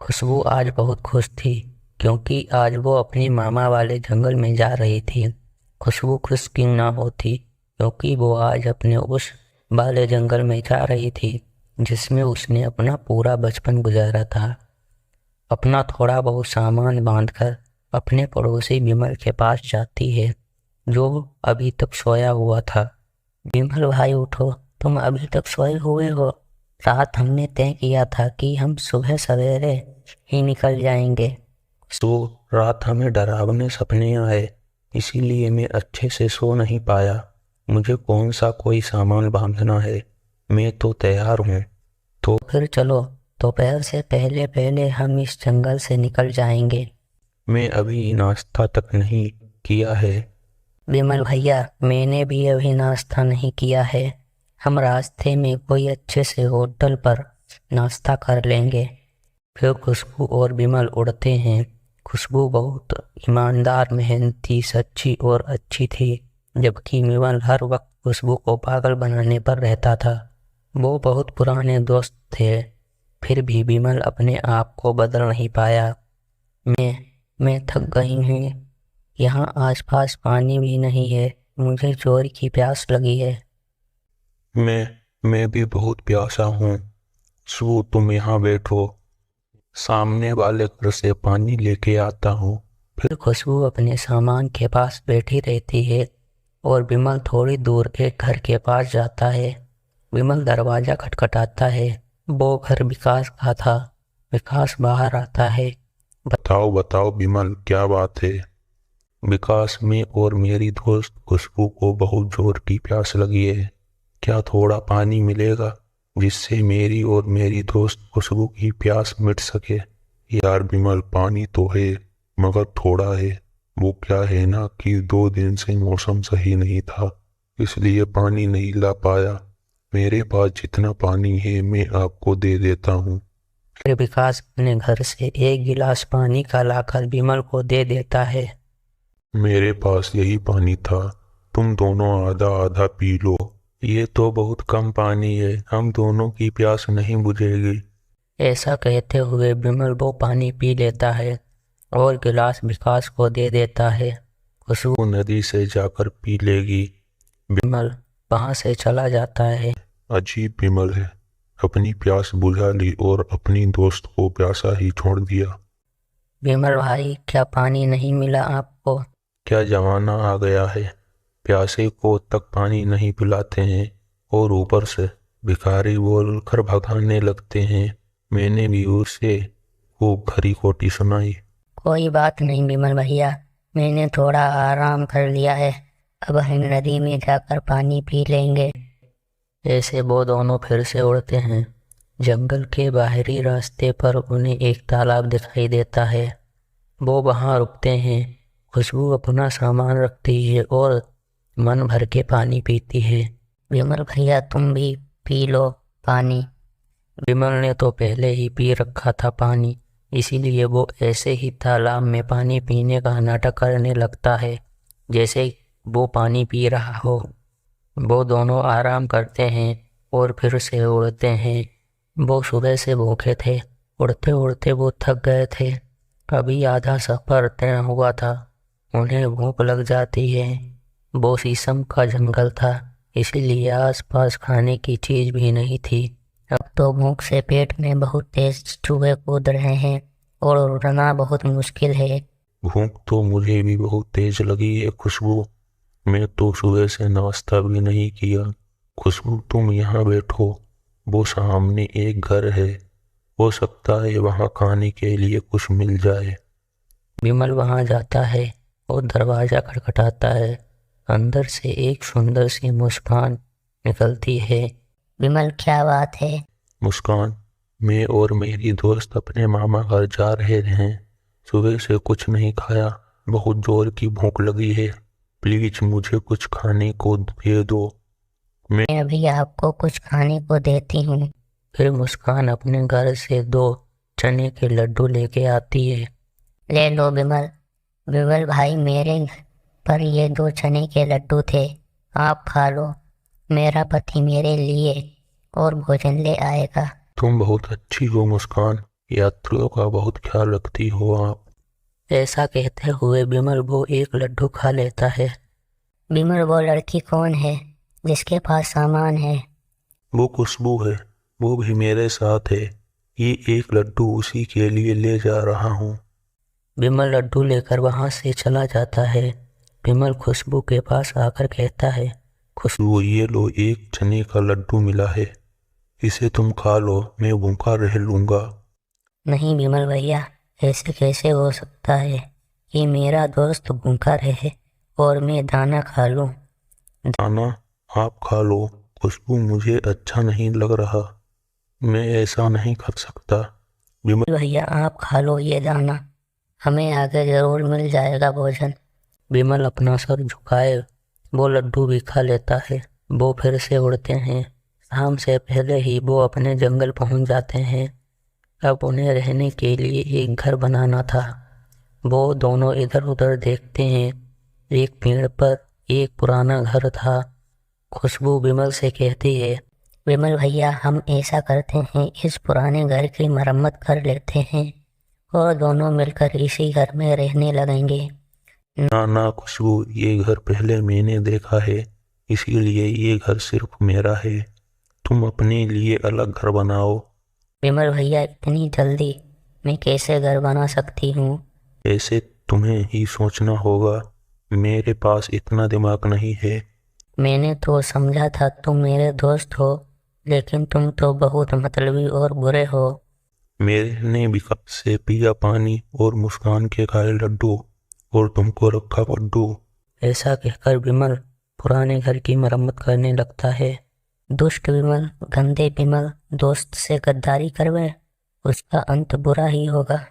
खुशबू आज बहुत खुश थी क्योंकि आज वो अपने मामा वाले जंगल में जा रही थी। खुशबू खुश क्यों ना होती क्योंकि वो आज अपने उस वाले जंगल में जा रही थी जिसमें उसने अपना पूरा बचपन गुजारा था। अपना थोड़ा बहुत सामान बांधकर अपने पड़ोसी विमल के पास जाती है जो अभी तक सोया हुआ था। विमल भाई उठो, तुम अभी तक सोए हुए हो। रात हमने तय किया था कि हम सुबह सवेरे ही निकल जाएंगे। तो रात हमें डरावने सपने आए, इसीलिए मैं अच्छे से सो नहीं पाया। मुझे कौन सा कोई सामान बांधना है, मैं तो तैयार हूँ। तो फिर चलो, दोपहर से पहले पहले हम इस जंगल से निकल जाएंगे। मैं अभी नाश्ता तक नहीं किया है। विमल भैया, मैंने भी अभी नाश्ता नहीं किया है। हम रास्ते में कोई अच्छे से होटल पर नाश्ता कर लेंगे। फिर खुशबू और विमल उड़ते हैं। खुशबू बहुत ईमानदार, मेहनती, सच्ची और अच्छी थी, जबकि विमल हर वक्त खुशबू को पागल बनाने पर रहता था। वो बहुत पुराने दोस्त थे, फिर भी विमल अपने आप को बदल नहीं पाया। मैं थक गई हूँ। यहाँ आसपास पानी भी नहीं है। मुझे जोर की प्यास लगी है। मैं भी बहुत प्यासा हूँ। सू तुम यहाँ बैठो, सामने वाले घर से पानी लेके आता हूँ। फिर खुशबू अपने सामान के पास बैठी रहती है और विमल थोड़ी दूर एक घर के पास जाता है। विमल दरवाजा खटखटाता है। वो घर विकास का था। विकास बाहर आता है। बताओ बताओ विमल, क्या बात है? विकास में और मेरी दोस्त खुशबू को बहुत जोर की प्यास लगी है। क्या थोड़ा पानी मिलेगा जिससे मेरी और मेरी दोस्त खुशबू की प्यास मिट सके? यार विमल, पानी तो है मगर थोड़ा है। वो क्या है ना कि 2 दिन से मौसम सही नहीं था, इसलिए पानी नहीं ला पाया। मेरे पास जितना पानी है मैं आपको दे देता हूँ। फिर विकास अपने घर से एक गिलास पानी का लाकर विमल को दे देता है। मेरे पास यही पानी था, तुम दोनों आधा आधा पी लो। ये तो बहुत कम पानी है, हम दोनों की प्यास नहीं बुझेगी। ऐसा कहते हुए विमल वो पानी पी लेता है और गिलास विकास को दे देता है। खुशबू वो नदी से जाकर पी लेगी। विमल वहां से चला जाता है। अजीब विमल है, अपनी प्यास बुझा ली और अपनी दोस्त को प्यासा ही छोड़ दिया। विमल भाई, क्या पानी नहीं मिला आपको? क्या जमाना आ गया है, प्यासे को तक पानी नहीं पिलाते हैं और ऊपर से भिखारी बोलकर भगाने लगते हैं। मैंने भी उसे खूब खरी खोटी सुनाई। कोई बात नहीं विमल भैया, मैंने थोड़ा आराम कर लिया है। अब हम नदी में जाकर पानी पी लेंगे। ऐसे वो दोनों फिर से उड़ते हैं। जंगल के बाहरी रास्ते पर उन्हें एक तालाब दिखाई देता है। वो वहां रुकते हैं। खुशबू अपना सामान रखती है और मन भर के पानी पीती है। विमल भैया, तुम भी पी लो पानी। विमल ने तो पहले ही पी रखा था पानी, इसीलिए वो ऐसे ही तालाब में पानी पीने का नाटक करने लगता है जैसे वो पानी पी रहा हो। वो दोनों आराम करते हैं और फिर से उड़ते हैं। वो सुबह से भूखे थे। उड़ते उड़ते वो थक गए थे। अभी आधा सफर तय हुआ था। उन्हें भूख लग जाती है। वो शीशम का जंगल था, इसीलिए आसपास खाने की चीज भी नहीं थी। अब तो भूख से पेट में बहुत तेज चूहे कूद रहे हैं और उड़ना बहुत मुश्किल है। भूख तो मुझे भी बहुत तेज लगी है खुशबू, मैं तो सुबह से नाश्ता भी नहीं किया। खुशबू तुम यहाँ बैठो, वो सामने एक घर है, हो सकता है वहाँ खाने के लिए कुछ मिल जाए। विमल वहां जाता है और दरवाजा खटखटाता है। अंदर से एक सुंदर सी मुस्कान निकलती है। विमल, क्या बात है? मुस्कान, मैं और मेरी दोस्त अपने मामा घर जा रहे हैं। सुबह से कुछ नहीं खाया, बहुत जोर की भूख लगी है। प्लीज मुझे कुछ खाने को दे दो। मैं मैं अभी आपको कुछ खाने को देती हूँ। फिर मुस्कान अपने घर से 2 चने के लड्डू लेके आती है। ले लो विमल। विमल भाई, मेरे पर ये 2 चने के लड्डू थे, आप खा लो। मेरा पति मेरे लिए और भोजन ले आएगा। तुम बहुत अच्छी हो मुस्कान, यात्रियों का बहुत ख्याल रखती हो आप। ऐसा कहते हुए विमल वो एक लड्डू खा लेता है। विमल, वो लड़की कौन है जिसके पास सामान है? वो खुशबू है, वो भी मेरे साथ है। ये एक लड्डू उसी के लिए ले जा रहा हूँ। विमल लड्डू लेकर वहां से चला जाता है। विमल खुशबू के पास आकर कहता है, खुशबू, ये लो, एक चने का लड्डू मिला है, इसे तुम खा लो, मैं भूखा रह लूंगा। नहीं विमल भैया, ऐसे कैसे हो सकता है कि मेरा दोस्त भूखा रहे और मैं दाना खा लूं? दाना? आप खा लो। खुशबू, मुझे अच्छा नहीं लग रहा, मैं ऐसा नहीं कर सकता। विमल, भैया आप खा लो ये दाना, हमें आगे जरूर मिल जाएगा भोजन। विमल अपना सर झुकाए वो लड्डू भी खा लेता है। वो फिर से उड़ते हैं। शाम से पहले ही वो अपने जंगल पहुंच जाते हैं। अब उन्हें रहने के लिए एक घर बनाना था। वो दोनों इधर उधर देखते हैं। एक पेड़ पर एक पुराना घर था। खुशबू विमल से कहती है, विमल भैया, हम ऐसा करते हैं, इस पुराने घर की मरम्मत कर लेते हैं और दोनों मिलकर इसी घर में रहने लगेंगे। ना ना खुशबू, ये घर पहले मैंने देखा है, इसीलिए ये घर सिर्फ मेरा है। तुम अपने लिए अलग घर बनाओ। विमल भैया, इतनी जल्दी मैं कैसे घर बना सकती हूँ? ऐसे तुम्हें ही सोचना होगा, मेरे पास इतना दिमाग नहीं है। मैंने तो समझा था तुम मेरे दोस्त हो, लेकिन तुम तो बहुत मतलबी और बुरे हो। मैंने विकास से पिया पानी और मुस्कान के खाए लड्डू, और तुमको रखा पड्डू। ऐसा कहकर विमल पुराने घर की मरम्मत करने लगता है। दुष्ट विमल, गंदे विमल दोस्त से गद्दारी करवे, उसका अंत बुरा ही होगा।